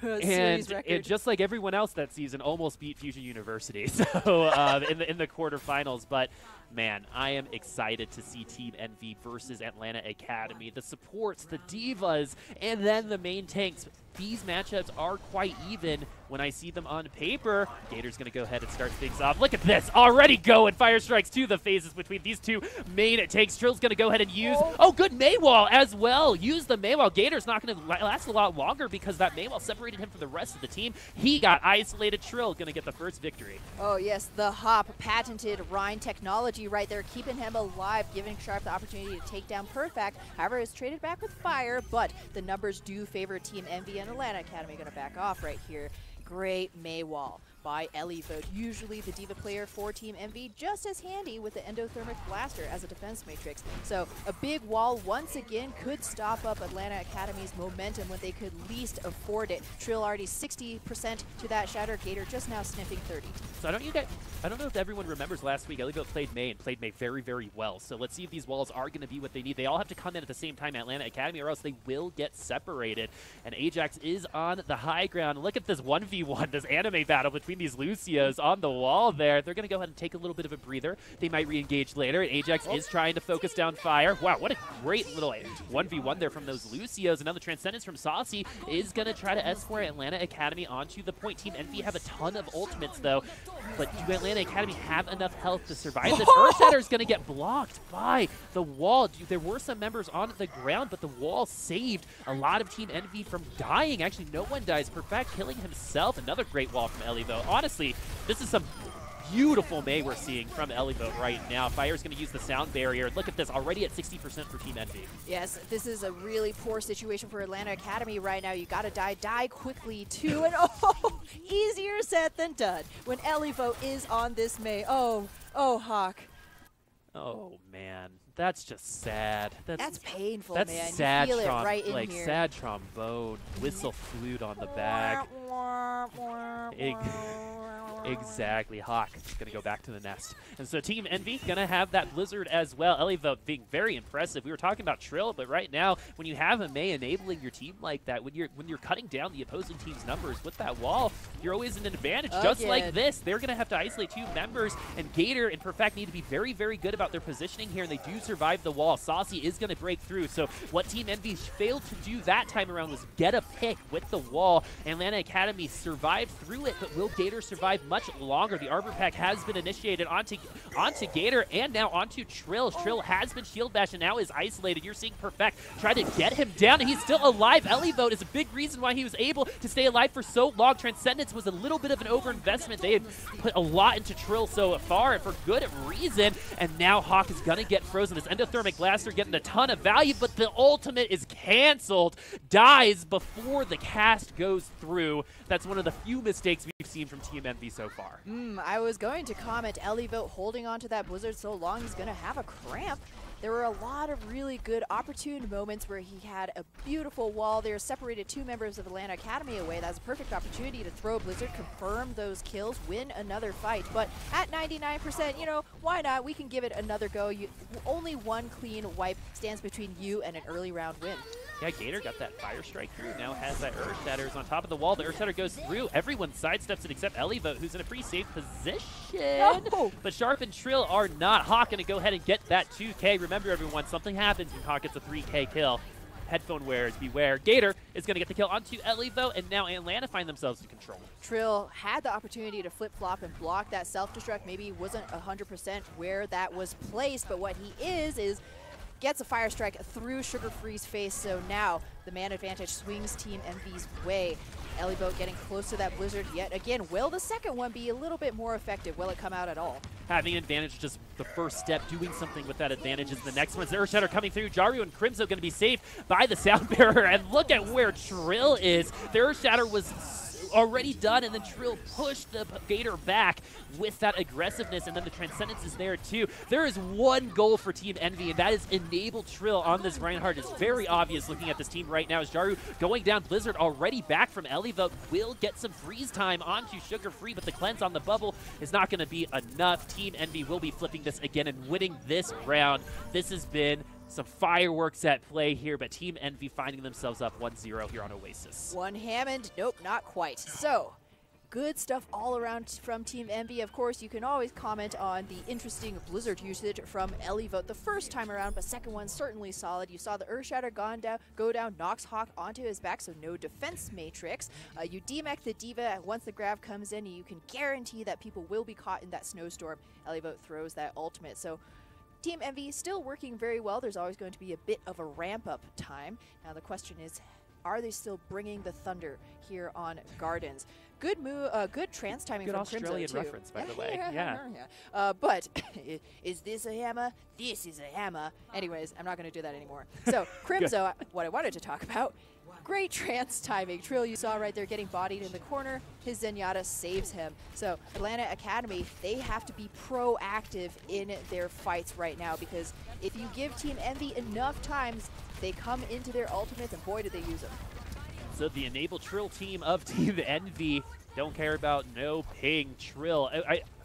And just like everyone else that season, almost beat Fusion University so in the quarterfinals. But man, I am excited to see Team Envy versus Atlanta Academy. The supports, the divas, and then the main tanks. These matchups are quite even when I see them on paper. Gator's going to go ahead and start things off. Look at this, already going Fire Strikes to the phases between these two main tanks. Trill's going to go ahead and use, good Maywall as well. Use the Maywall. Gator's not going to last a lot longer because that Maywall separated him from the rest of the team. He got isolated. Trill going to get the first victory. Oh yes, the Hop patented Rhine technology right there, keeping him alive, giving Sharp the opportunity to take down Perfect. However, it's traded back with Fire, but the numbers do favor Team Envy, and Atlanta Academy going to back off right here. Great Maywall by Elievote. Usually the Diva player for Team Envy, just as handy with the Endothermic Blaster as a defense matrix. So a big wall once again could stop up Atlanta Academy's momentum when they could least afford it. Trill already 60% to that Shatter. Gator just now sniffing 30. So I don't know if everyone remembers last week, Elievote played May and played May very, very well. So let's see if these walls are going to be what they need. They all have to come in at the same time, Atlanta Academy, or else they will get separated. And Ajax is on the high ground. Look at this 1v1, this anime battle between these Lucios on the wall there. They're going to go ahead and take a little bit of a breather. They might re-engage later. Ajax is trying to focus down Fire. Wow, what a great little 1v1 there from those Lucios. And now the Transcendence from Saucy is going to try to escort Atlanta Academy onto the point. Team Envy have a ton of ultimates, though. But do Atlanta Academy have enough health to survive this? Earthshatter is going to get blocked by the wall. There were some members on the ground, but the wall saved a lot of Team Envy from dying. Actually, no one dies. Perfect killing himself. Another great wall from Elievote. Honestly, this is some beautiful May we're seeing from Elievote right now. Fire's going to use the sound barrier. Look at this, already at 60% for Team Envy. Yes, this is a really poor situation for Atlanta Academy right now. You got to die quickly too, and easier said than done when Elievote is on this May. Oh, Hawk. Oh man, that's just sad. That's painful, that's man. Sad, you feel it right in like here. sad trombone, whistle flute on the back. Exactly. Hawk is going to go back to the nest. And so Team Envy going to have that Blizzard as well. Elievote being very impressive. We were talking about Trill, but right now, when you have a May enabling your team like that, when you're cutting down the opposing team's numbers with that wall, you're always in an advantage. Just like this, they're going to have to isolate two members, and Gator and Perfect need to be very, very good about their positioning here, and they do survive the wall. Saucy is going to break through. So what Team Envy failed to do that time around was get a pick with the wall. Atlanta Academy survived through it, but will Gator survive much longer? The Arbor Pack has been initiated onto Gator and now onto Trill. Trill has been shield bashed and now is isolated. You're seeing Perfect try to get him down, and he's still alive. Elievote is a big reason why he was able to stay alive for so long. Transcendence was a little bit of an overinvestment. They had put a lot into Trill so far, and for good reason, and now Hawk is going to get frozen. This Endothermic Blaster getting a ton of value, but the ultimate is canceled. Dies before the cast goes through. That's one of the few mistakes we've seen from Team Envy so far. I was going to comment, Elievote holding on to that Blizzard so long, he's going to have a cramp. There were a lot of really good opportune moments where he had a beautiful wall there, separated two members of Atlanta Academy away. That's a perfect opportunity to throw Blizzard, confirm those kills, win another fight. But at 99%, you know, why not? We can give it another go. Only one clean wipe stands between you and an early round win. Yeah, Gator got that Fire Strike through, now has that Earthshatters on top of the wall. The Earthshatter goes through. Everyone sidesteps it except Elievote, who's in a pretty safe position. No. But Sharp and Trill are not. Hawk going to go ahead and get that 2K. Remember, everyone, something happens when Hawk gets a 3K kill. Headphone wearers, beware. Gator is going to get the kill onto Elievote, and now Atlanta find themselves in control. Trill had the opportunity to flip-flop and block that self-destruct. Maybe he wasn't 100% where that was placed, but what he is gets a Fire Strike through Sugar Free's face, so now the man advantage swings Team Envy's way. Elievote getting close to that Blizzard yet again. Will the second one be a little bit more effective? Will it come out at all? Having an advantage is just the first step. Doing something with that advantage is the next one. The Earthshatter coming through. Jaru and Crimzo going to be saved by the Sound Bearer, and look at where Trill is. The Earthshatter was already done, and then Trill pushed the Gator back with that aggressiveness, and then the Transcendence is there too. There is one goal for Team Envy, and that is enable Trill on this Reinhardt. It's very obvious looking at this team right now as Jaru going down. Blizzard already back from Elievote will get some freeze time onto Sugar Free, but the cleanse on the bubble is not going to be enough. Team Envy will be flipping this again and winning this round. This has been Some fireworks at play here, but Team Envy finding themselves up 1-0 here on Oasis. One Hammond, nope, not quite. So, good stuff all around from Team Envy. Of course, you can always comment on the interesting Blizzard usage from Elivote the first time around, but second one certainly solid. You saw the Earthshatter go down, knocks Hawk onto his back, so no defense matrix. You demech the Diva once the grab comes in, you can guarantee that people will be caught in that snowstorm. Elivote throws that ultimate. So Team Envy still working very well. There's always going to be a bit of a ramp-up time. Now the question is, are they still bringing the thunder here on Gardens? Good move, good trance timing good from Australian Crimzo too. reference, by the way. Yeah. But is this a hammer? This is a hammer. Anyways, I'm not going to do that anymore. So Crimzo, what I wanted to talk about. Great trance timing. Trill, you saw right there getting bodied in the corner. His Zenyatta saves him. So Atlanta Academy, they have to be proactive in their fights right now, because if you give Team Envy enough times, they come into their ultimates, and boy, did they use them. So the Enable Trill team of Team Envy don't care about no ping Trill.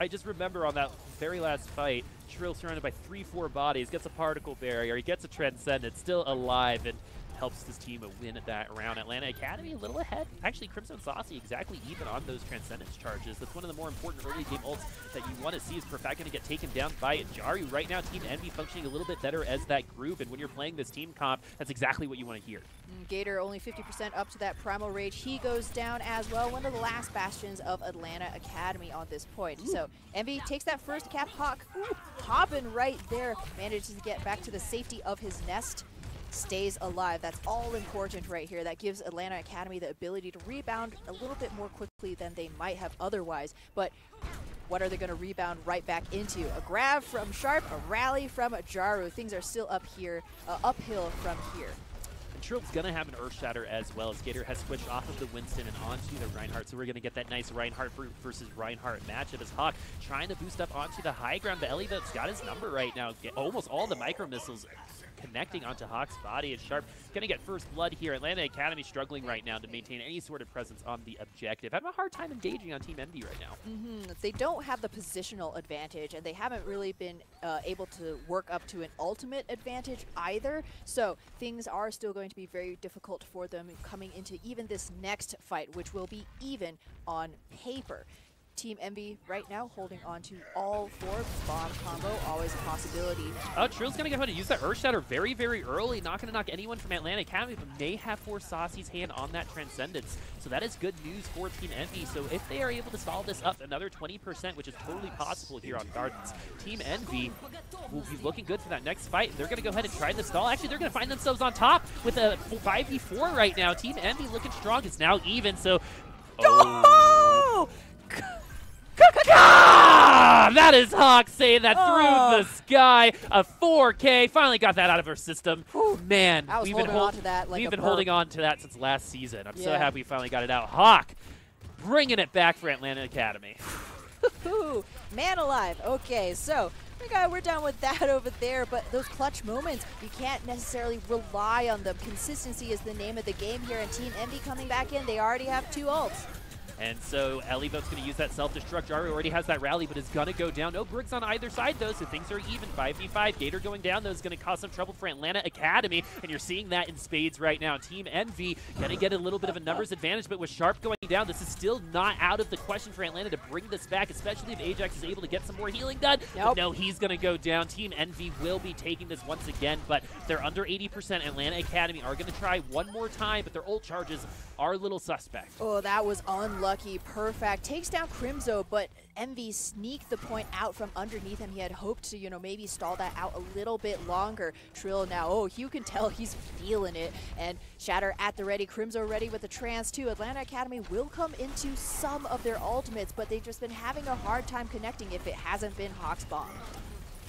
I just remember on that very last fight, Trill surrounded by 3-4 bodies, gets a particle barrier, he gets a Transcendent, still alive, and helps this team win that round. Atlanta Academy a little ahead. Actually, Crimson and Saucy exactly even on those Transcendence charges. That's one of the more important early game ults that you want to see. Is Perfect going to get taken down by Jaru? Right now, Team Envy functioning a little bit better as that group, and when you're playing this team comp, that's exactly what you want to hear. Gator only 50% up to that Primal Rage. He goes down as well. One of the last bastions of Atlanta Academy on this point. Ooh. So Envy takes that first cap. Hawk hopping right there. Manages to get back to the safety of his nest. Stays alive. That's all important right here. That gives Atlanta Academy the ability to rebound a little bit more quickly than they might have otherwise. But what are they going to rebound right back into? A grab from Sharp, a rally from Jaru. Things are still up here, uphill from here. Trill's going to have an Earthshatter as well, as Gator has switched off of the Winston and onto the Reinhardt, so we're going to get that nice Reinhardt versus Reinhardt matchup as Hawk trying to boost up onto the high ground, but Elivote's got his number right now. Almost all the micro missiles connecting onto Hawk's body. And Sharp going to get first blood here. Atlanta Academy struggling right now to maintain any sort of presence on the objective. Having a hard time engaging on Team Envy right now. They don't have the positional advantage, and they haven't really been able to work up to an ultimate advantage either. So things are still going to be very difficult for them coming into even this next fight, which will be even on paper. Team Envy right now holding on to all 4. Bomb combo, always a possibility. Trill's going to go ahead and use that Earthshatter very, very early. Not going to knock anyone from Atlanta Academy, but may have forced Saucy's hand on that Transcendence. So that is good news for Team Envy. So if they are able to solve this up another 20%, which is totally possible here on Gardens, Team Envy will be looking good for that next fight. They're going to go ahead and try the stall. Actually, they're going to find themselves on top with a 5v4 right now. Team Envy looking strong. It's now even, so... Oh! That is Hawk saying that through the sky. A 4K. Finally got that out of her system. Whew. Man, we've been holding on to that since last season. I'm so happy we finally got it out. Hawk bringing it back for Atlanta Academy. Man alive. Okay, so we're done with that over there, but those clutch moments, you can't necessarily rely on them. Consistency is the name of the game here, and Team Envy coming back in, they already have 2 ults. And so Elivote's going to use that self-destruct. Jaru already has that rally, but is going to go down. No bricks on either side, though, so things are even. 5v5. Gator going down, though, is going to cause some trouble for Atlanta Academy, and you're seeing that in spades right now. Team Envy going to get a little bit of a numbers advantage, but with Sharp going down, this is still not out of the question for Atlanta to bring this back, especially if Ajax is able to get some more healing done. But no, he's going to go down. Team Envy will be taking this once again, but they're under 80%. Atlanta Academy are going to try one more time, but their ult charges are a little suspect. Oh, that was unlucky. Perfect. Takes down Crimzo, but Envy sneaked the point out from underneath him. He had hoped to, maybe stall that out a little bit longer. Trill now, you can tell he's feeling it. And Shatter at the ready. Crimzo ready with the trance too. Atlanta Academy will come into some of their ultimates, but they've just been having a hard time connecting if it hasn't been Hawk's bomb.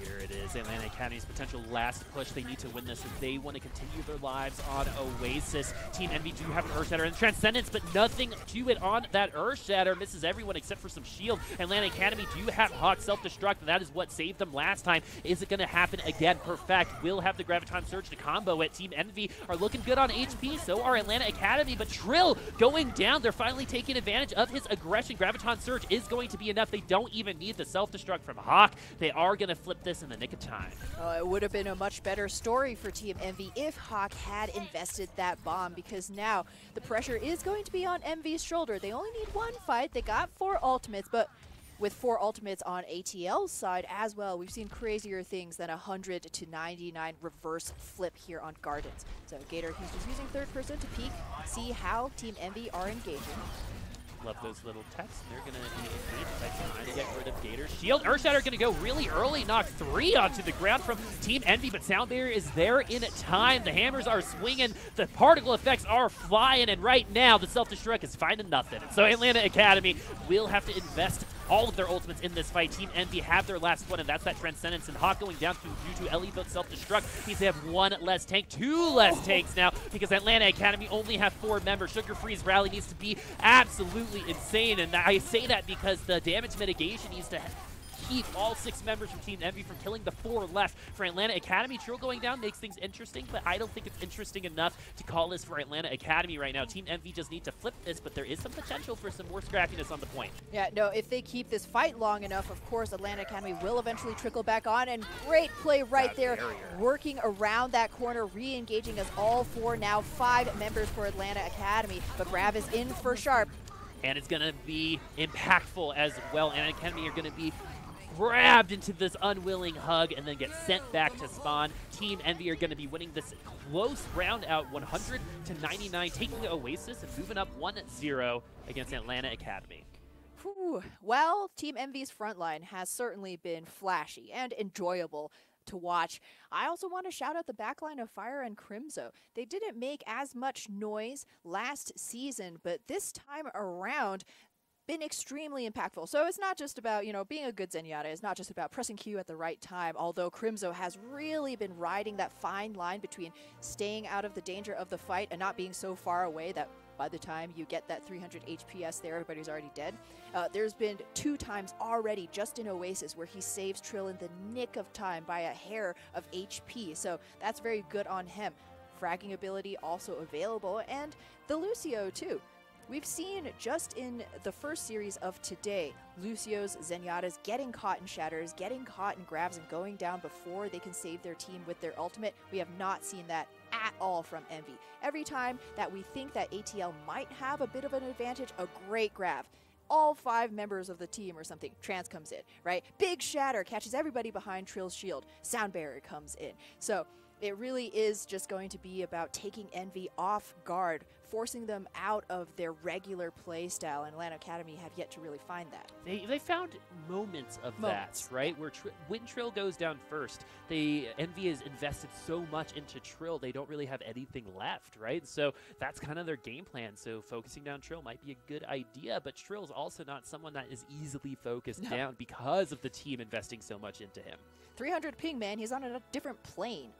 Here it is, Atlanta Academy's potential last push. They need to win this if they want to continue their lives on Oasis. Team Envy do have an Earthshatter and Transcendence, but nothing to it on that Earthshatter. Misses everyone except for some shield. Atlanta Academy do have Hawk self-destruct, and that is what saved them last time. Is it going to happen again? Perfect will have the Graviton Surge to combo it. Team Envy are looking good on HP, so are Atlanta Academy, but Trill going down. They're finally taking advantage of his aggression. Graviton Surge is going to be enough. They don't even need the self-destruct from Hawk. They are going to flip this in the nick of time. It would have been a much better story for Team Envy if Hawk had invested that bomb, because now the pressure is going to be on Envy's shoulder. They only need one fight. They got 4 ultimates, but with 4 ultimates on ATL's side as well, we've seen crazier things than 100 to 99 reverse flip here on Gardens. So Gator, he's just using third person to peek, see how Team Envy are engaging. Love those little texts. They're going to be trying to get rid of Gator's shield. Earthshatter going to go really early, knock 3 onto the ground from Team Envy, but Sound Barrier is there in time. The hammers are swinging. The particle effects are flying, and right now the self-destruct is finding nothing. So Atlanta Academy will have to invest all of their ultimates in this fight. Team Envy have their last one, and that's that Transcendence. And Hawk going down due to Ellie self-destruct means they have 1 less tank, 2 less tanks now, because Atlanta Academy only have 4 members. Sugar Free's rally needs to be absolutely insane, and I say that because the damage mitigation needs to keep all 6 members from Team Envy from killing the 4 left. For Atlanta Academy, Trill going down makes things interesting, but I don't think it's interesting enough to call this for Atlanta Academy right now. Team Envy just need to flip this, but there is some potential for some more scrappiness on the point. Yeah, no, if they keep this fight long enough, of course, Atlanta Academy will eventually trickle back on, and great play right there, working around that corner, re-engaging as all 4, now 5 members for Atlanta Academy, but Grav is in for Sharp. And it's going to be impactful as well. Atlanta Academy are going to be grabbed into this unwilling hug and then get sent back to spawn. Team Envy are going to be winning this close round out 100 to 99, taking the Oasis and moving up 1-0 against Atlanta Academy. Whew. Well, Team Envy's frontline has certainly been flashy and enjoyable to watch. I also want to shout out the backline of Fire and Crimzo. They didn't make as much noise last season, but this time around, been extremely impactful. So it's not just about, being a good Zenyatta. It's not just about pressing Q at the right time, although Crimzo has really been riding that fine line between staying out of the danger of the fight and not being so far away that by the time you get that 300 HPS there, everybody's already dead. There's been 2 times already just in Oasis where he saves Trill in the nick of time by a hair of HP. So that's very good on him. Fragging ability also available, and the Lucio too. We've seen just in the first series of today, Lucio's Zenyatta's getting caught in shatters, getting caught in grabs, and going down before they can save their team with their ultimate. We have not seen that at all from Envy. Every time that we think that ATL might have a bit of an advantage, a great grab. All 5 members of the team or something, Trance comes in, right? Big shatter catches everybody behind Trill's shield. Sound Barrier comes in. So it really is just going to be about taking Envy off guard, forcing them out of their regular play style, and Atlanta Academy have yet to really find that. They found moments of that, right? Where when Trill goes down first, Envy has invested so much into Trill, they don't really have anything left, right? So that's kind of their game plan. So focusing down Trill might be a good idea, but Trill's also not someone that is easily focused down because of the team investing so much into him. 300 ping, man. He's on a different plane.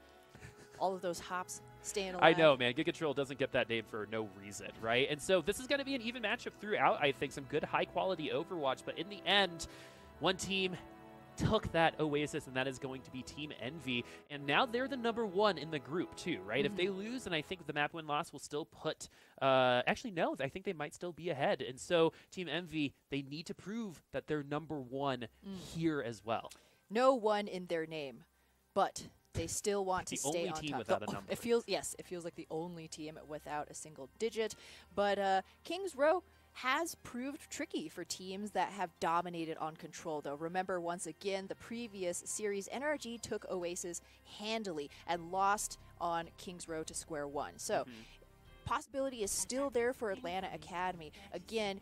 All of those hops staying alive. I know, man. Gigatrill doesn't get that name for no reason, right? And so this is going to be an even matchup throughout, I think. Some good high-quality Overwatch, but in the end, one team took that Oasis, and that is going to be Team Envy. And now they're the #1 in the group, too, right? If they lose, and I think the map win-loss will still put... actually, no. I think they might still be ahead. And so Team Envy, they need to prove that they're #1 here as well. No one in their name, but... they still want to stay on top. The only team without a number. It feels like the only team without a single digit. But Kings Row has proved tricky for teams that have dominated on control, though. Remember, once again, the previous series, NRG took Oasis handily and lost on Kings Row to square one. So possibility is still there for Atlanta Academy. Again,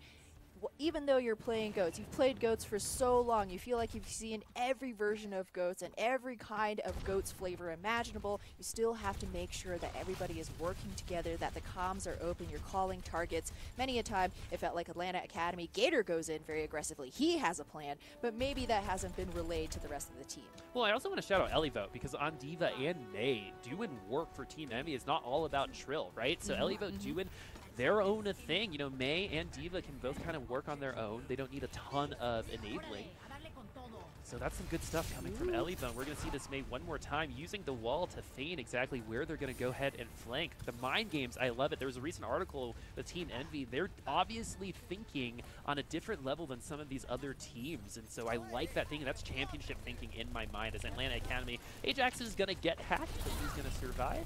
even though you're playing GOATs, you've played GOATs for so long, you feel like you've seen every version of GOATs and every kind of GOATs flavor imaginable, you still have to make sure that everybody is working together, that the comms are open, you're calling targets. Many a time, it felt like Atlanta Academy, Gator goes in very aggressively. He has a plan, but maybe that hasn't been relayed to the rest of the team. Well, I also want to shout out Elivote, because on Diva and May, doing work for Team Envy is not all about Trill, right? So Elivote doing their own thing. May and Diva can both kind of work on their own. They don't need a ton of enabling. So that's some good stuff coming from Elivone. We're going to see this made one more time, using the wall to feign exactly where they're going to go ahead and flank. The mind games, I love it. There was a recent article with Team Envy. They're obviously thinking on a different level than some of these other teams, and so I like that thinking. That's championship thinking in my mind as Atlanta Academy. Ajax is going to get hacked, but he's going to survive.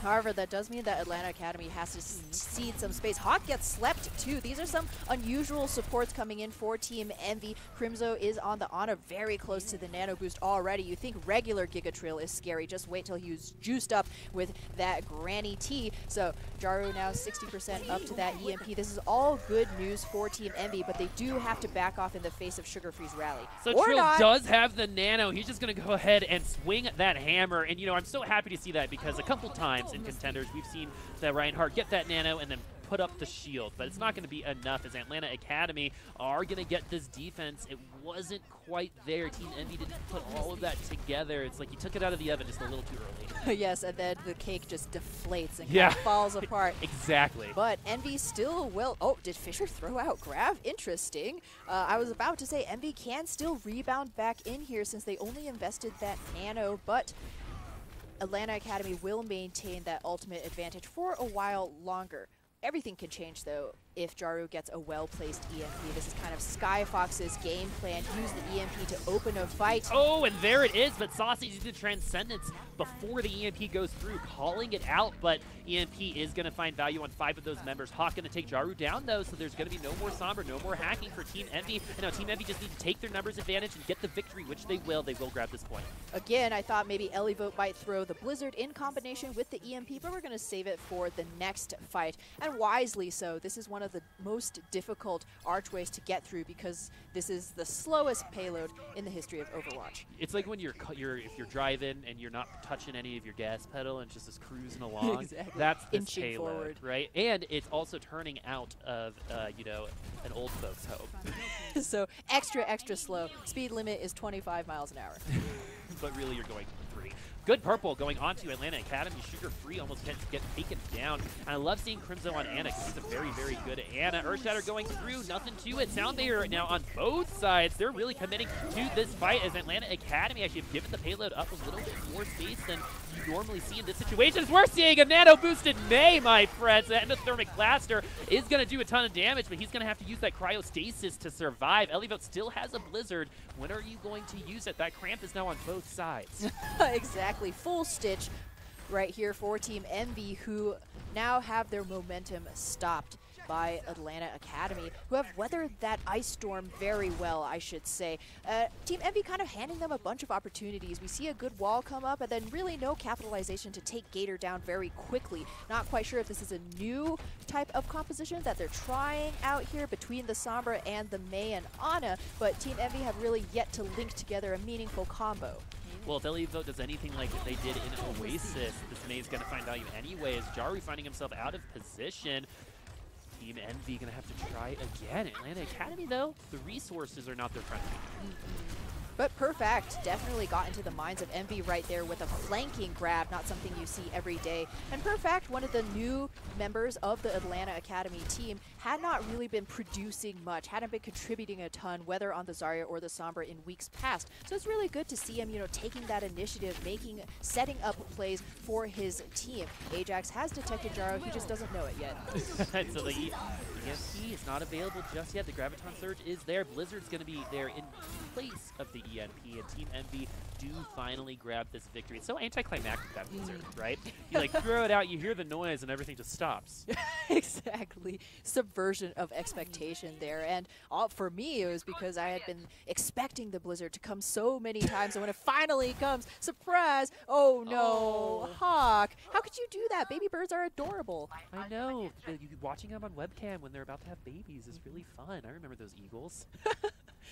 However, that does mean that Atlanta Academy has to cede some space. Hawk gets slept too. These are some unusual supports coming in for Team Envy. Crimzo is on the Ana, very close to the nano boost already. You think regular Giga Trail is scary. Just wait till he's juiced up with that Granny T. So Jaru now 60% up to that EMP. This is all good news for Team Envy, but they do have to back off in the face of Sugar Free's rally. So Trill does have the nano. He's just going to go ahead and swing that hammer. And, you know, I'm so happy to see that because a couple times in Contenders, we've seen that Reinhardt get that nano and then put up the shield, but it's not going to be enough as Atlanta Academy are going to get this defense. It wasn't quite there. Team Envy didn't put all of that together. It's like you took it out of the oven just a little too early. Yes, and then the cake just deflates and kind of falls apart. Exactly. But Envy still will. Oh, did Fisher throw out Grav? Interesting. I was about to say Envy can still rebound back in here since they only invested that nano, but Atlanta Academy will maintain that ultimate advantage for a while longer. Everything can change, though, if Jaru gets a well-placed EMP. This is kind of Skyfox's game plan. Use the EMP to open a fight. Oh, and there it is, but Saucy used the Transcendence before the EMP goes through, calling it out, but EMP is going to find value on 5 of those members. Hawk going to take Jaru down, though, so there's going to be no more Sombra, no more hacking for Team Envy. And now Team Envy just need to take their numbers advantage and get the victory, which they will. They will grab this point. Again, I thought maybe Elivone might throw the Blizzard in combination with the EMP, but we're going to save it for the next fight. And wisely so. This is one of the most difficult archways to get through because this is the slowest payload in the history of Overwatch. It's like when if you're driving and you're not touching any of your gas pedal and just cruising along. Exactly. That's this Inching payload, forward. right? And it's also turning out of you know, an old folks' home. So extra slow. Speed limit is 25 miles an hour. But really you're going 3. Good purple going on to Atlanta Academy. Sugar Free almost gets taken down. And I love seeing Crimzo on Ana because he's a very, very good Ana. Earthshatter going through, nothing to it. Soundbarrier right now on both sides. They're really committing to this fight as Atlanta Academy actually have given the payload up a little bit more space than you normally see in this situation. We're seeing a nano-boosted May, my friends. The endothermic blaster is going to do a ton of damage, but he's going to have to use that cryostasis to survive. Elivone still has a Blizzard. When are you going to use it? That cramp is now on both sides. Exactly. Full stitch right here for Team Envy, who now have their momentum stopped by Atlanta Academy, who have weathered that ice storm very well, I should say. Team Envy kind of handing them a bunch of opportunities. We see a good wall come up and then really no capitalization to take Gator down very quickly. Not quite sure if this is a new type of composition that they're trying out here between the Sombra and the Mei and Ana, but Team Envy have really yet to link together a meaningful combo. Well, if Elivone does anything like they did in Oasis, this Mei is going to find value anyway, as Jaru finding himself out of position. Team Envy going to have to try again. Atlanta Academy, though, the resources are not their friend. But Perfect definitely got into the minds of Envy right there with a flanking grab, not something you see every day. And Perfect, one of the new members of the Atlanta Academy team, had not really been producing much, hadn't been contributing a ton, whether on the Zarya or the Sombra in weeks past. So it's really good to see him, you know, taking that initiative, setting up plays for his team. Ajax has detected Jaro, he just doesn't know it yet. So the EMP is not available just yet. The Graviton Surge is there. Blizzard's going to be there in place of the EMP, and Team Envy do finally grab this victory. It's so anticlimactic, that Blizzard, right? You like throw it out, you hear the noise, and everything just stops. Exactly. Subversion of expectation there. And for me, it was because I had been expecting the Blizzard to come so many times, and when it finally comes, surprise! Oh no, Oh. Hawk! How could you do that? Baby birds are adorable. I know. Watching them on webcam when they're about to have babies is really fun. I remember those eagles.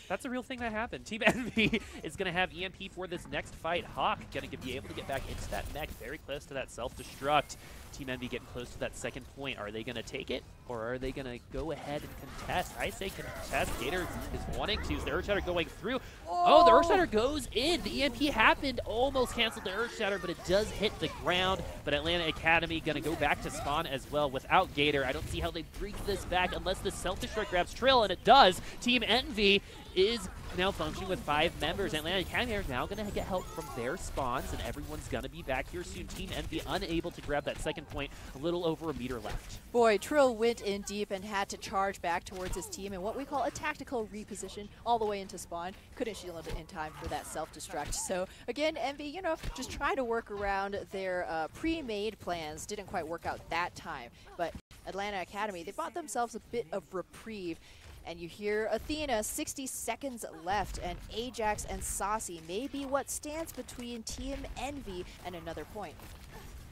That's a real thing that happened. Team Envy is going to have EMP for this next fight. Hawk going to be able to get back into that mech very close to that self-destruct. Team Envy getting close to that second point. Are they going to take it, or are they going to go ahead and contest? I say contest. Gator is wanting to. Is the Earthshatter going through? Oh, the Earthshatter goes in. The EMP happened, almost canceled the Earthshatter, but it does hit the ground. But Atlanta Academy going to go back to spawn as well without Gator. I don't see how they bring this back unless the self-destruct grabs Trill, and it does. Team Envy is now functioning with 5 members. Atlanta Academy are now going to get help from their spawns, and everyone's going to be back here soon. Team Envy unable to grab that second point, a little over a meter left. Boy, Trill went in deep and had to charge back towards his team in what we call a tactical reposition all the way into spawn. Couldn't shield it in time for that self-destruct. So again, Envy, you know, just trying to work around their pre-made plans. Didn't quite work out that time. But Atlanta Academy, they bought themselves a bit of reprieve. And you hear Athena, 60 seconds left, and Ajax and Saucy may be what stands between Team Envy and another point.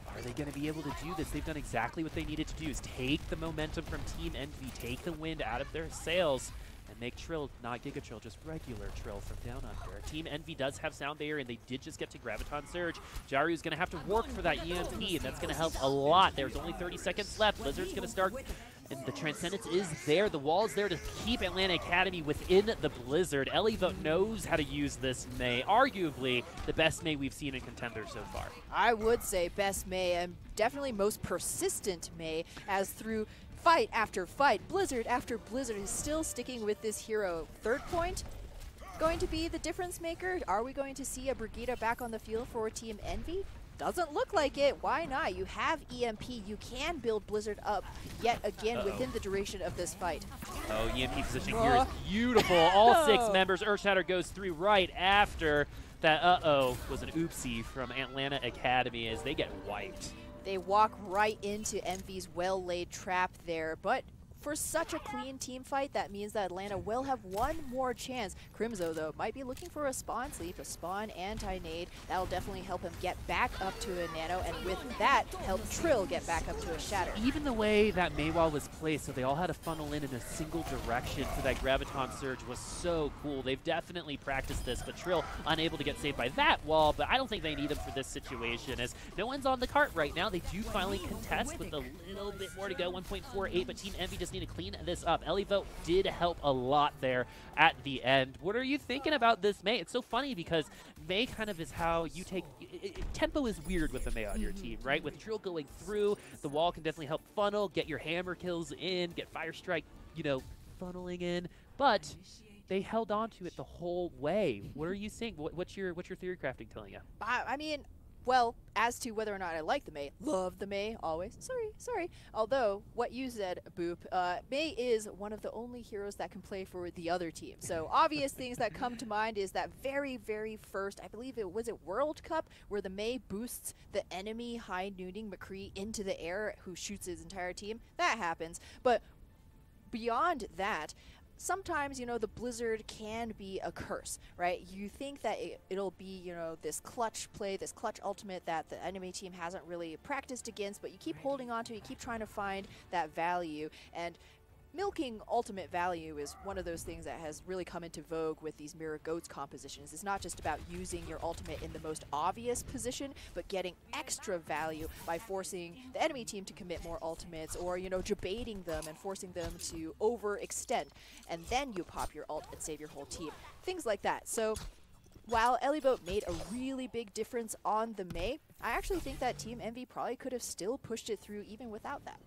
Are they going to be able to do this? They've done exactly what they needed to do, is take the momentum from Team Envy, take the wind out of their sails, and make Trill, not Giga Trill, just regular Trill from down under. Team Envy does have Sound Barrier, and they did just get to Graviton Surge. Jaru's going to have to work for that EMP, and that's going to help a lot. There's only 30 seconds left. Lizard's going to start, and the Transcendence is there. The wall is there to keep Atlanta Academy within the Blizzard. Ellie knows how to use this Mei, arguably the best Mei we've seen in Contenders so far. I would say best Mei, and definitely most persistent Mei, as through fight after fight, Blizzard after Blizzard is still sticking with this hero. Third point going to be the difference maker. Are we going to see a Brigitte back on the field for Team Envy? Doesn't look like it. Why not? You have EMP. You can build Blizzard up yet again within the duration of this fight. Oh, EMP positioning here is beautiful. All 6 members. Earthshatter goes through right after that. Was an oopsie from Atlanta Academy as they get wiped. They walk right into Envy's well-laid trap there, but for such a clean team fight, that means that Atlanta will have one more chance. Crimzo, though, might be looking for a spawn sleep, a spawn anti-nade. That'll definitely help him get back up to a nano, and with that, help Trill get back up to a shatter. Even the way that Maywall was placed, so they all had to funnel in a single direction for that Graviton Surge, was so cool. They've definitely practiced this, but Trill unable to get saved by that wall, but I don't think they need him for this situation, as no one's on the cart right now. They do finally contest with a little bit more to go, 1.48, but Team Envy just need to clean this up. Ellie did help a lot there at the end. What are you thinking about this Mei? It's so funny because Mei kind of is how you take... tempo is weird with the Mei on your team, right? With Trill going through, the wall can definitely help funnel, get your hammer kills in, get Fire Strike, you know, funneling in, but they held on to it the whole way. What are you seeing? What's your theory crafting telling you? I mean, well, as to whether or not I like the Mei, love the Mei, always. Sorry. Although, what you said, Boop, Mei is one of the only heroes that can play for the other team. So, obvious things that come to mind is that very, very first, I believe it was World Cup, where the Mei boosts the enemy high-nooning McCree into the air, who shoots his entire team. That happens. But beyond that, sometimes, you know, the Blizzard can be a curse, right? You think that it'll be, you know, this clutch play, this clutch ultimate that the enemy team hasn't really practiced against, but you keep holding on to it, you keep trying to find that value, and milking ultimate value is one of those things that has really come into vogue with these Mirror Goats compositions. It's not just about using your ultimate in the most obvious position, but getting extra value by forcing the enemy team to commit more ultimates, or, you know, debating them and forcing them to overextend. And then you pop your ult and save your whole team. Things like that. So while Ellie made a really big difference on the Mei, I actually think that Team Envy probably could have still pushed it through even without that.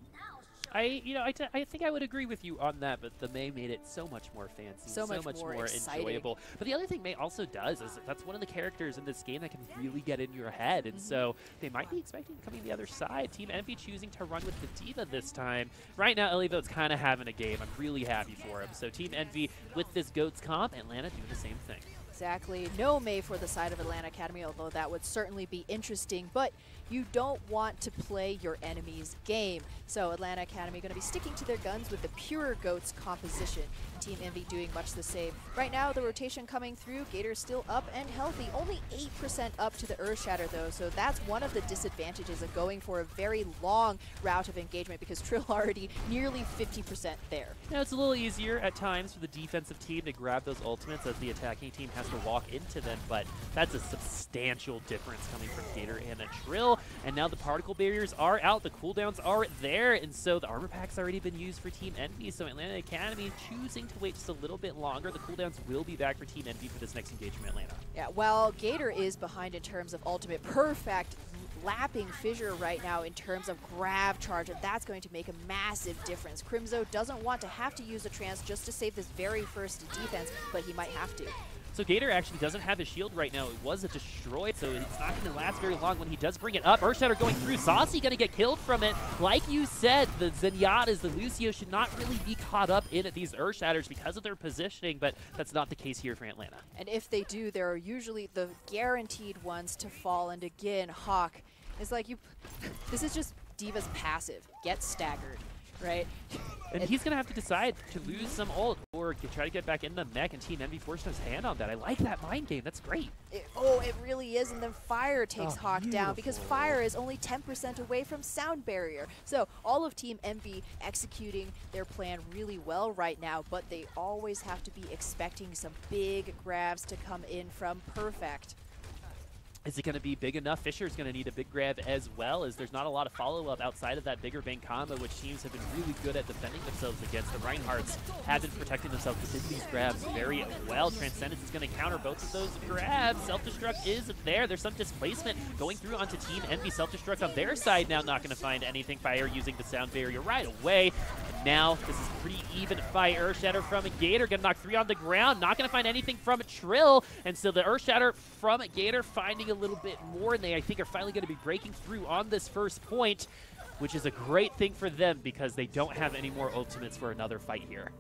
I think I would agree with you on that, but the Mei made it so much more fancy, so much more enjoyable. But the other thing Mei also does is that's one of the characters in this game that can really get in your head, and so they might be expecting coming the other side. Team Envy choosing to run with the D.Va this time. Right now, Ellie kind of having a game. I'm really happy for him. So Team Envy with this Goats comp, Atlanta doing the same thing. Exactly. No Mei for the side of Atlanta Academy, although that would certainly be interesting, but you don't want to play your enemy's game. So Atlanta Academy going to be sticking to their guns with the pure Goats composition. Team Envy doing much the same. Right now, the rotation coming through, Gator's still up and healthy. Only 8% up to the Earthshatter, though, so that's one of the disadvantages of going for a very long route of engagement, because Trill already nearly 50% there. Now, it's a little easier at times for the defensive team to grab those ultimates, as the attacking team has to walk into them, but that's a substantial difference coming from Gator and a Trill. And now the particle barriers are out, the cooldowns are there, and so the armor pack's already been used for Team Envy, so Atlanta Academy choosing to wait just a little bit longer. The cooldowns will be back for Team Envy for this next engagement, Atlanta. Yeah, while Gator is behind in terms of ultimate, Perfect lapping Fissure right now in terms of grab charge, and that's going to make a massive difference. Crimzo doesn't want to have to use a trance just to save this very first defense, but he might have to. So Gator actually doesn't have his shield right now. It was a destroyed, so it's not going to last very long when he does bring it up. Earthshatter going through. Saucy going to get killed from it. Like you said, the Zenyatta's, the Lucio should not really be caught up in these Earthshatters because of their positioning, but that's not the case here for Atlanta. And if they do, there are usually the guaranteed ones to fall. And again, Hawk is like, this is just D.Va's passive. Get staggered, right? And he's going to have to decide to lose some ult or try to get back in the mech, and Team Envy forcing his hand on that. I like that mind game. That's great. It really is. And then Fire takes Hawk down because Fire is only 10% away from Sound Barrier. So all of Team Envy executing their plan really well right now, but they always have to be expecting some big grabs to come in from Perfect. Is it going to be big enough? Fisher's going to need a big grab as well, as there's not a lot of follow-up outside of that bigger bang combo, which teams have been really good at defending themselves against. The Reinhardts have been protecting themselves within these grabs very well. Transcendence is going to counter both of those grabs. Self-destruct is there. There's some displacement going through onto Team Envy. Self-destruct on their side now not going to find anything. Fire using the sound barrier right away. And now this is pretty even fight. Earthshatter from Gator going to knock 3 on the ground. Not going to find anything from Trill. And so the Earthshatter from Gator finding a little bit more, and they, I think, are finally going to be breaking through on this first point, which is a great thing for them because they don't have any more ultimates for another fight here.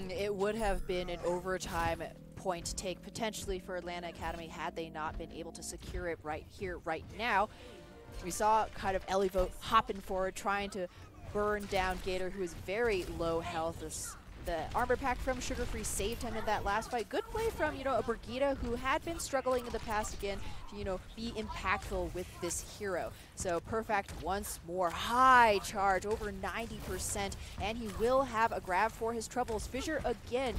It would have been an overtime point take potentially for Atlanta Academy had they not been able to secure it right here, right now. We saw kind of Elivote hopping forward, trying to burn down Gator, who is very low health. The armor pack from Sugar Free saved him in that last fight. Good play from, a Brigitte who had been struggling in the past again to, be impactful with this hero. So Perfect once more, high charge, over 90%, and he will have a grab for his troubles. Fissure again,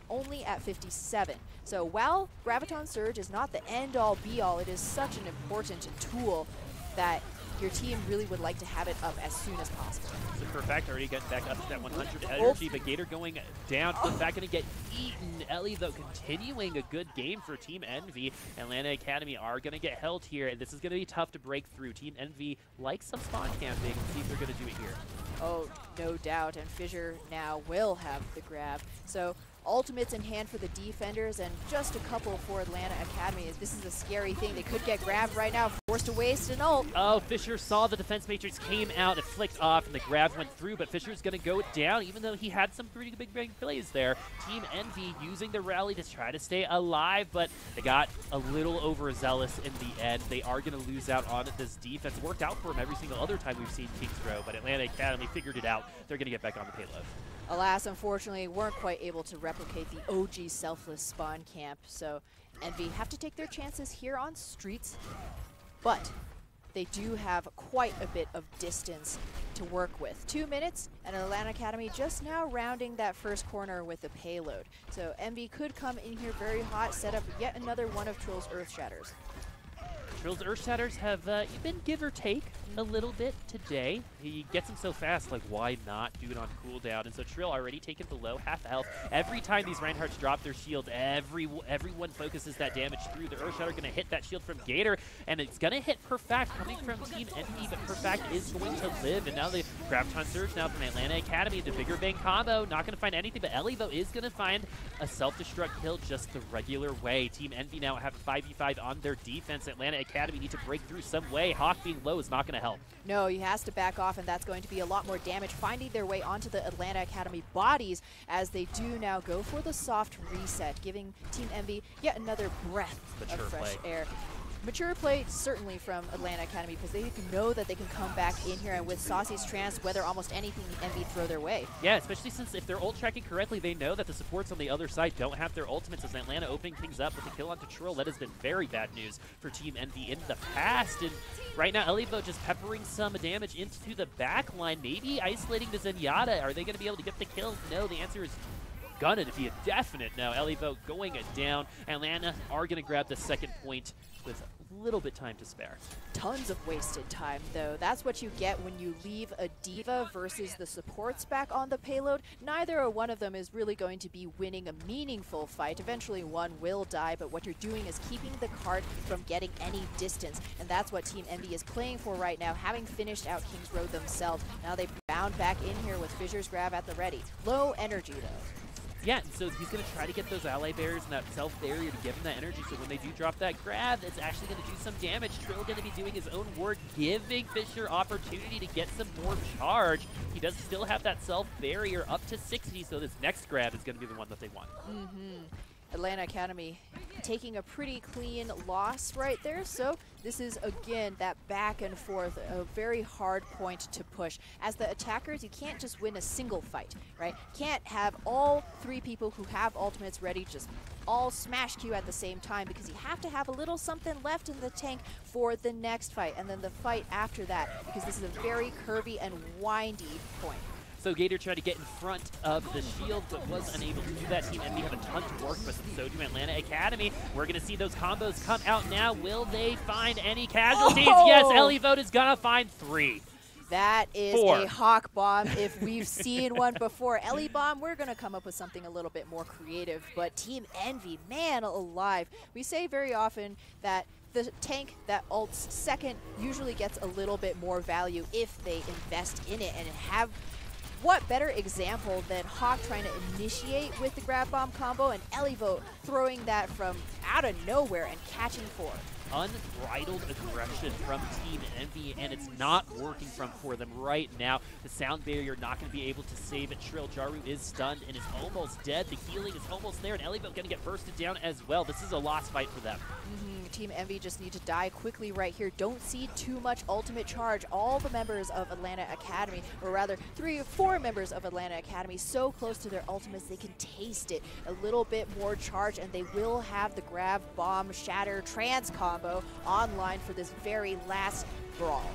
only at 57. So while Graviton Surge is not the end-all be-all, it is such an important tool that your team really would like to have it up as soon as possible. So Perfect already getting back up to that 100 energy, but Gator going down. Perfect going to get eaten. Ellie, though, continuing a good game for Team Envy. Atlanta Academy are going to get held here, and this is going to be tough to break through. Team Envy likes some spawn camping, and see if they're going to do it here. Oh, no doubt, and Fissure now will have the grab. So ultimates in hand for the defenders, and just a couple for Atlanta Academy. This is a scary thing. They could get grabbed right now, forced to waste an ult. Oh, Fissure saw the defense matrix came out, it flicked off, and the grab went through, but Fisher's going to go down, even though he had some pretty big plays there. Team Envy using the rally to try to stay alive, but they got a little overzealous in the end. They are going to lose out on this defense. It worked out for them every single other time we've seen Kings Row, but Atlanta Academy figured it out. They're going to get back on the payload. Alas, unfortunately, weren't quite able to replicate the OG selfless spawn camp, so Envy have to take their chances here on streets, but they do have quite a bit of distance to work with. 2 minutes, and Atlanta Academy just now rounding that first corner with the payload. So Envy could come in here very hot, set up yet another one of Trill's Earthshatters. Trill's Earthshatters have been give or take a little bit today. He gets them so fast, like, why not do it on cooldown? And so Trill already taken below half health. Every time these Reinhardts drop their shields, everyone focuses that damage through. The Earthshatter going to hit that shield from Gator, and it's going to hit Perfect coming from Team Envy, but Perfect is going to live. And now the Graviton Surge now from Atlanta Academy, the bigger bang combo, not going to find anything, but Ellie, though, is going to find a self-destruct kill just the regular way. Team Envy now have a 5v5 on their defense. Atlanta Academy need to break through some way. Hawk being low is not going to help. No, he has to back off, and that's going to be a lot more damage, finding their way onto the Atlanta Academy bodies as they do now go for the soft reset, giving Team Envy yet another breath of fresh air. Mature play, certainly, from Atlanta Academy, because they know that they can come back in here and with Saucy's trance, weather almost anything Envy throw their way. Yeah, especially since if they're ult tracking correctly, they know that the supports on the other side don't have their ultimates, as Atlanta opening things up with a kill onto Trill. That has been very bad news for Team Envy in the past. And right now, Elivo just peppering some damage into the back line, maybe isolating the Zenyatta. Are they going to be able to get the kill? No, the answer is gonna be a definite now. Elivo going down. Atlanta are gonna grab the second point with a little bit time to spare. Tons of wasted time, though. That's what you get when you leave a diva versus the supports back on the payload. Neither one of them is really going to be winning a meaningful fight. Eventually one will die, but what you're doing is keeping the cart from getting any distance, and that's what Team Envy is playing for right now, having finished out King's Road themselves. Now they bound back in here with Fissure's grab at the ready. Low energy, though. Yeah, and so he's going to try to get those ally barriers and that self-barrier to give him that energy, so when they do drop that grab, it's actually going to do some damage. Trill going to be doing his own work, giving Fissure opportunity to get some more charge. He does still have that self-barrier up to 60, so this next grab is going to be the one that they want. Atlanta Academy taking a pretty clean loss right there. So this is, again, that back and forth, a very hard point to push. As the attackers, you can't just win a single fight, right? Can't have all three people who have ultimates ready just all smash Q at the same time, because you have to have a little something left in the tank for the next fight, and then the fight after that, because this is a very curvy and windy point. So Gator tried to get in front of the shield, but was unable to do that. Team Envy have a ton to work with, and so do Atlanta Academy. We're going to see those combos come out now. Will they find any casualties? Oh! Yes, Elivote is going to find 3. That is 4. a Hawk Bomb if we've seen one before. Ellie Bomb, we're going to come up with something a little bit more creative, but Team Envy, man alive. We say very often that the tank that ults second usually gets a little bit more value if they invest in it and have. What better example than Hawk trying to initiate with the grab bomb combo and Elivo throwing that from out of nowhere and catching 4. Unbridled aggression from Team Envy, and it's not working for them right now. The sound barrier not going to be able to save it. Trill Jaru is stunned and is almost dead. The healing is almost there, and Elivo going to get bursted down as well. This is a lost fight for them. Team Envy just need to die quickly right here. Don't see too much ultimate charge. All the members of Atlanta Academy, or rather 3 or 4 members of Atlanta Academy, so close to their ultimates they can taste it. A little bit more charge, and they will have the grab, bomb, shatter, trans combo online for this very last brawl.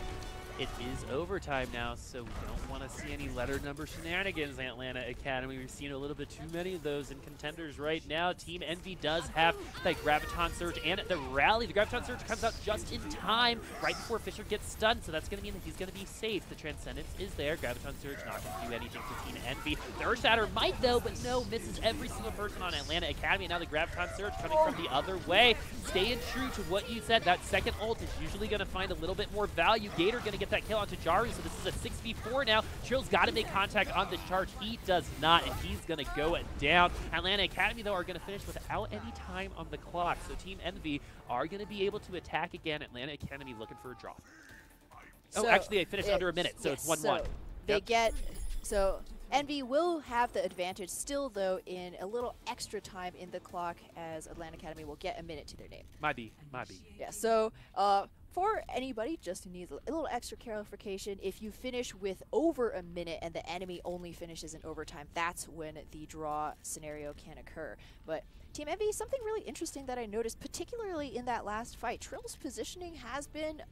It is overtime now, so we don't want to see any letter number shenanigans in Atlanta Academy. We've seen a little bit too many of those in Contenders right now. Team Envy does have that Graviton Surge and the rally. The Graviton Surge comes out just in time, right before Fissure gets stunned, so that's going to mean that he's going to be safe. The Transcendence is there. Graviton Surge not going to do anything for Team Envy. The Earth Shatter might, though, but no, misses every single person on Atlanta Academy. Now the Graviton Surge coming from the other way. Staying true to what you said, that second ult is usually going to find a little bit more value. Gator going to get that kill onto Jaru, so this is a 6v4 now. Trill's got to make contact on the charge. He does not, and he's going to go down. Atlanta Academy, though, are going to finish without any time on the clock, so Team Envy are going to be able to attack again. Atlanta Academy looking for a draw. So actually, they finished under a minute, so it's 1-1. So they get, so Envy will have the advantage still, though, in a little extra time in the clock, as Atlanta Academy will get a minute to their name. Might be. Yeah, so for anybody just who needs a little extra clarification, if you finish with over a minute and the enemy only finishes in overtime, that's when the draw scenario can occur. But Team Envy, something really interesting that I noticed, particularly in that last fight, Trill's positioning has been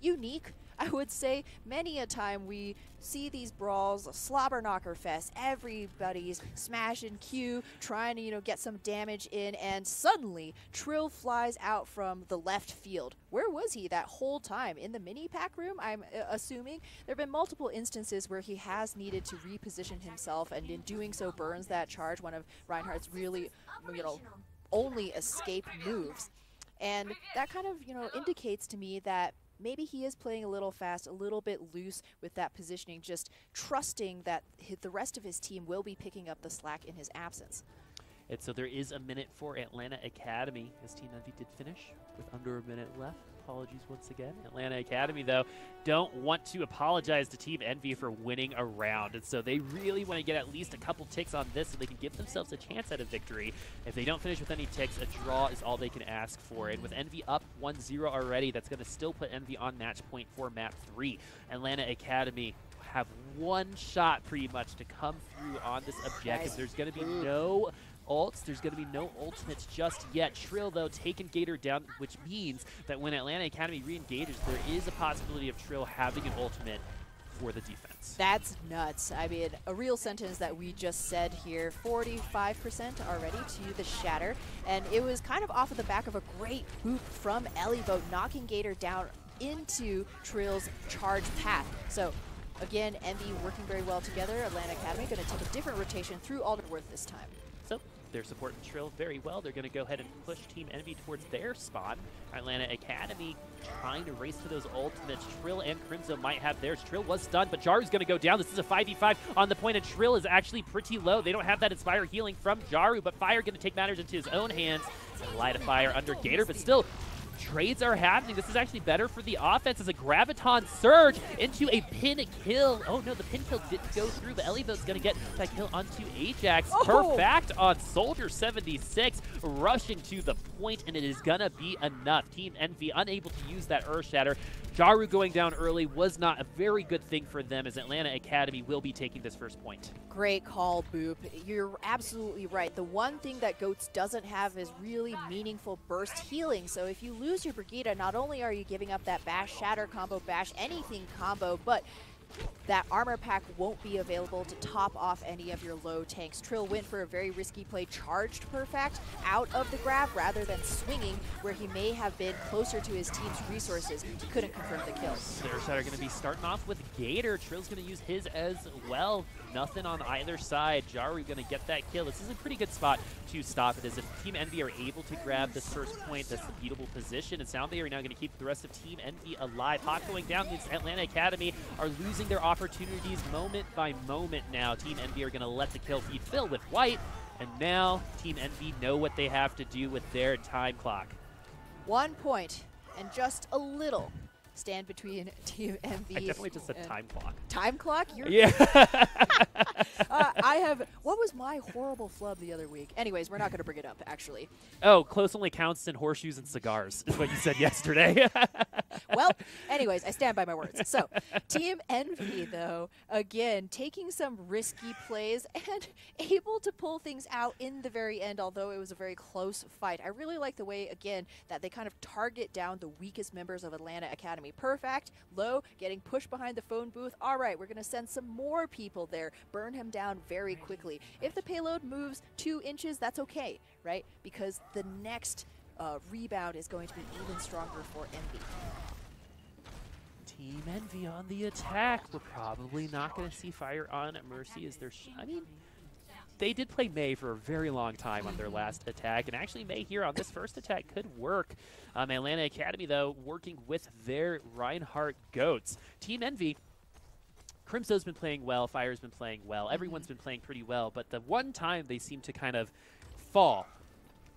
unique. I would say many a time we see these brawls, a slobber knocker fest, everybody's smashing Q, trying to, get some damage in, and suddenly Trill flies out from the left field. Where was he that whole time? In the mini pack room, I'm assuming? There have been multiple instances where he has needed to reposition himself, and in doing so burns that charge, one of Reinhardt's really, only escape moves. And that kind of, indicates to me that maybe he is playing a little fast, a little bit loose with that positioning, just trusting that the rest of his team will be picking up the slack in his absence. And so there is a minute for Atlanta Academy, as Team Envy did finish with under a minute left. Apologies once again. Atlanta Academy, though, don't want to apologize to Team Envy for winning a round. And so they really want to get at least a couple ticks on this so they can give themselves a chance at a victory. If they don't finish with any ticks, a draw is all they can ask for. And with Envy up 1-0 already, that's going to still put Envy on match point for map 3. Atlanta Academy have one shot pretty much to come through on this objective. There's going to be no ults. There's going to be no ultimates just yet. Trill, though, taking Gator down, which means that when Atlanta Academy re-engages, there is a possibility of Trill having an ultimate for the defense. That's nuts. I mean, a real sentence that we just said here, 45% already to the Shatter, and it was kind of off of the back of a great boop from Elivote, knocking Gator down into Trill's charge path. So again, Envy working very well together. Atlanta Academy going to take a different rotation through Alderworth this time. So they're supporting Trill very well. They're going to go ahead and push Team Envy towards their spawn. Atlanta Academy trying to race to those ultimates. Trill and Crimzo might have theirs. Trill was stunned, but Jaru's going to go down. This is a 5v5 on the point, and Trill is actually pretty low. They don't have that Inspire healing from Jaru, but Fire going to take matters into his own hands and light a fire under Gator, but still, trades are happening. This is actually better for the offense as a Graviton surge into a pin kill. Oh no, the pin kill didn't go through, but Elivote's going to get that kill onto Ajax. Perfect on Soldier 76, rushing to the point, and it is going to be enough. Team Envy unable to use that Earth Shatter. Jaru going down early was not a very good thing for them, as Atlanta Academy will be taking this first point. Great call, Boop. You're absolutely right. The one thing that Goats doesn't have is really meaningful burst healing. So if you lose your Brigida, not only are you giving up that Bash Shatter combo, Bash anything combo, but that armor pack won't be available to top off any of your low tanks. Trill went for a very risky play, charged Perfect out of the grab rather than swinging, where he may have been closer to his team's resources. He couldn't confirm the kill. Their are going to be starting off with Gator. Trill's going to use his as well. Nothing on either side. Jaru going to get that kill. This is a pretty good spot to stop it, as if Team Envy are able to grab this first point, that's the beatable position. And Soundbay are now going to keep the rest of Team Envy alive. Hawk going down. This Atlanta Academy are losing their opportunities moment by moment now. Team Envy are going to let the kill feed fill with White, and now Team Envy know what they have to do with their time clock. 1 point and just a little stand between Team Envy. I definitely just said time clock. Time clock? You're yeah. I have. What was my horrible flub the other week? Anyways, we're not going to bring it up, actually. Oh, close only counts in horseshoes and cigars, is what you said yesterday. Well, anyways, I stand by my words. So, Team Envy, though, again, taking some risky plays and able to pull things out in the very end, although it was a very close fight. I really like the way, again, that they kind of target down the weakest members of Atlanta Academy. Perfect, low, getting pushed behind the phone booth. All right, we're going to send some more people there, burn him down very quickly. If the payload moves 2 inches, that's okay, right? Because the next rebound is going to be even stronger for Envy. Team Envy on the attack. We're probably not going to see Fire on Mercy as their I mean, they did play Mei for a very long time on their last attack, and actually Mei here on this first attack could work. Atlanta Academy, though, working with their Reinhardt Goats. Team Envy, Crimso's been playing well, Fire's been playing well, everyone's been playing pretty well, but the one time they seem to kind of fall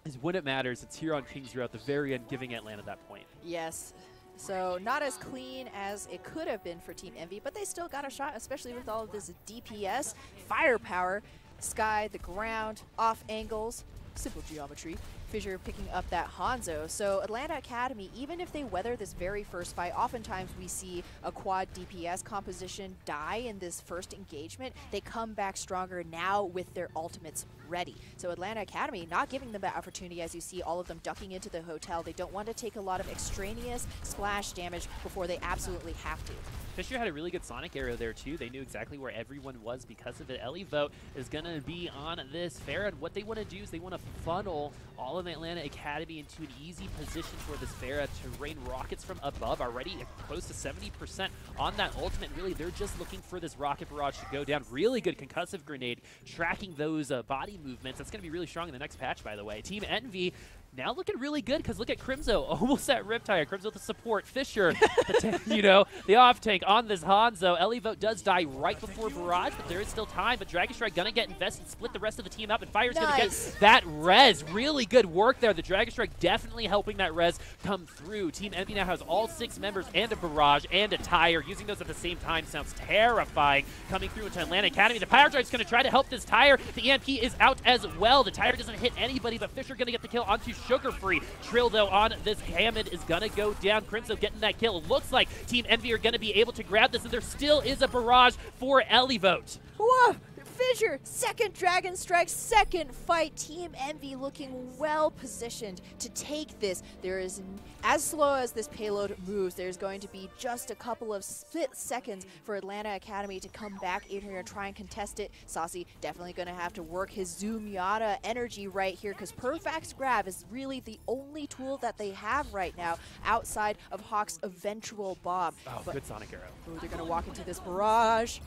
is when it matters. It's here on Kings Row at the very end, giving Atlanta that point. Yes. So not as clean as it could have been for Team Envy, but they still got a shot, especially with all of this DPS, firepower, sky, the ground, off angles, simple geometry. Fissure picking up that Hanzo. So Atlanta Academy, even if they weather this very first fight, oftentimes we see a quad DPS composition die in this first engagement. They come back stronger now with their ultimates ready. So Atlanta Academy not giving them that opportunity, as you see all of them ducking into the hotel. They don't want to take a lot of extraneous splash damage before they absolutely have to. Fissure had a really good Sonic arrow there too. They knew exactly where everyone was because of it. Elivote is going to be on this Pharah, and what they want to do is they want to funnel all of Atlanta Academy into an easy position for this Pharah to rain rockets from above, already close to 70% on that ultimate. Really, they're just looking for this rocket barrage to go down. Really good concussive grenade, tracking those body movements. That's going to be really strong in the next patch, by the way. Team Envy now looking really good, because look at Crimzo, almost at Riptire. Crimzo with the support. Fissure, the off-tank on this Hanzo. Elivote does die right before Barrage, but there is still time. But Dragon Strike going to get invested, split the rest of the team up, and Fire's going to get that res. Really good work there. The Dragon Strike definitely helping that res come through. Team Envy now has all 6 members and a Barrage and a Tire. Using those at the same time sounds terrifying. Coming through into Atlanta Academy. The Power Drive's going to try to help this Tire. The EMP is out as well. The Tire doesn't hit anybody, but Fissure going to get the kill onto Sugar Free. Trill, though, on this Hammond is going to go down. Crimzo getting that kill. It looks like Team Envy are going to be able to grab this, and there still is a barrage for Elivote. Whoa! Fissure, second Dragon Strike, second fight. Team Envy looking well positioned to take this. There is, as slow as this payload moves, there's going to be just a couple of split seconds for Atlanta Academy to come back in here and try and contest it. Saucy definitely going to have to work his Zoom Yada energy right here, because Perfect's grab is really the only tool that they have right now outside of Hawk's eventual bomb. Oh, but good Sonic Arrow. Ooh, they're going to walk into this barrage.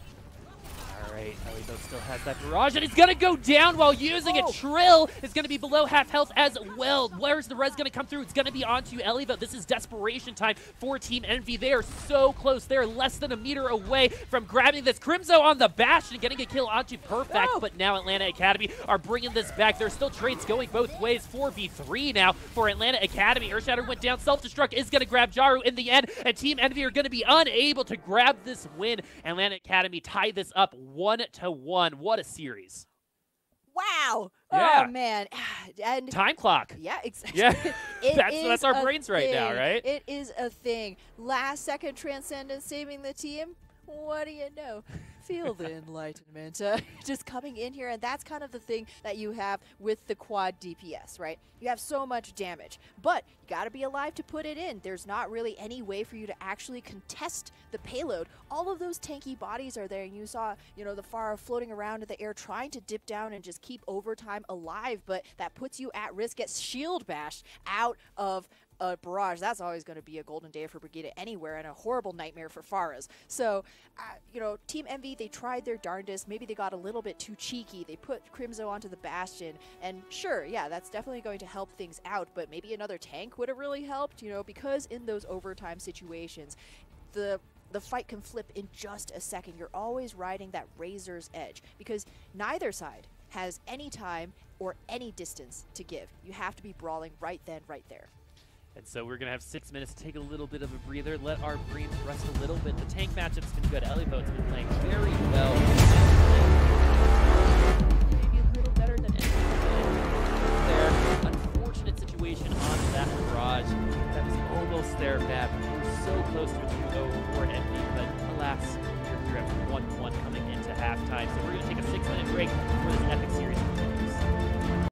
All right, Ellie still has that barrage, and he's going to go down while using it. Trill is going to be below half health as well. Where's the res going to come through? It's going to be onto Ellie, though. This is desperation time for Team Envy. They are so close. They're less than a meter away from grabbing this. Crimzo on the bash and getting a kill onto Perfect, but now Atlanta Academy are bringing this back. There's still trades going both ways. 4v3 now for Atlanta Academy. Earthshatter went down. Self-destruct is going to grab Jaru in the end, and Team Envy are going to be unable to grab this win. Atlanta Academy tie this up 1-1. What a series. Wow. Yeah. Oh, man. And time clock. Yeah, exactly. Yeah. That's our brains right now, right? It is a thing. Last second Transcendence saving the team. What do you know? Feel the enlightenment. Just coming in here, and that's kind of the thing that you have with the quad DPS, right? You have so much damage, but you got to be alive to put it in. There's not really any way for you to actually contest the payload. All of those tanky bodies are there, and you saw, you know, the Pharah floating around in the air trying to dip down and just keep overtime alive, but that puts you at risk, gets shield bashed out of a barrage. That's always going to be a golden day for Brigida anywhere, and a horrible nightmare for Pharahs. So, you know, Team Envy, they tried their darndest. Maybe they got a little bit too cheeky. They put Crimzo onto the Bastion, and sure, yeah, that's definitely going to help things out, but maybe another tank would have really helped, you know, because in those overtime situations, the fight can flip in just a second. You're always riding that razor's edge, because neither side has any time or any distance to give. You have to be brawling right then, right there. And so we're going to have 6 minutes to take a little bit of a breather, let our brains rest a little bit. The tank matchup's been good. Ellie-Vote's been playing very well. Maybe a little better than anything there. Unfortunate situation on that barrage. That was almost there, Fab. We were so close to a 2-0 for Envy, but alas, we're at 1-1 coming into halftime. So we're going to take a 6-minute break before this epic series continues.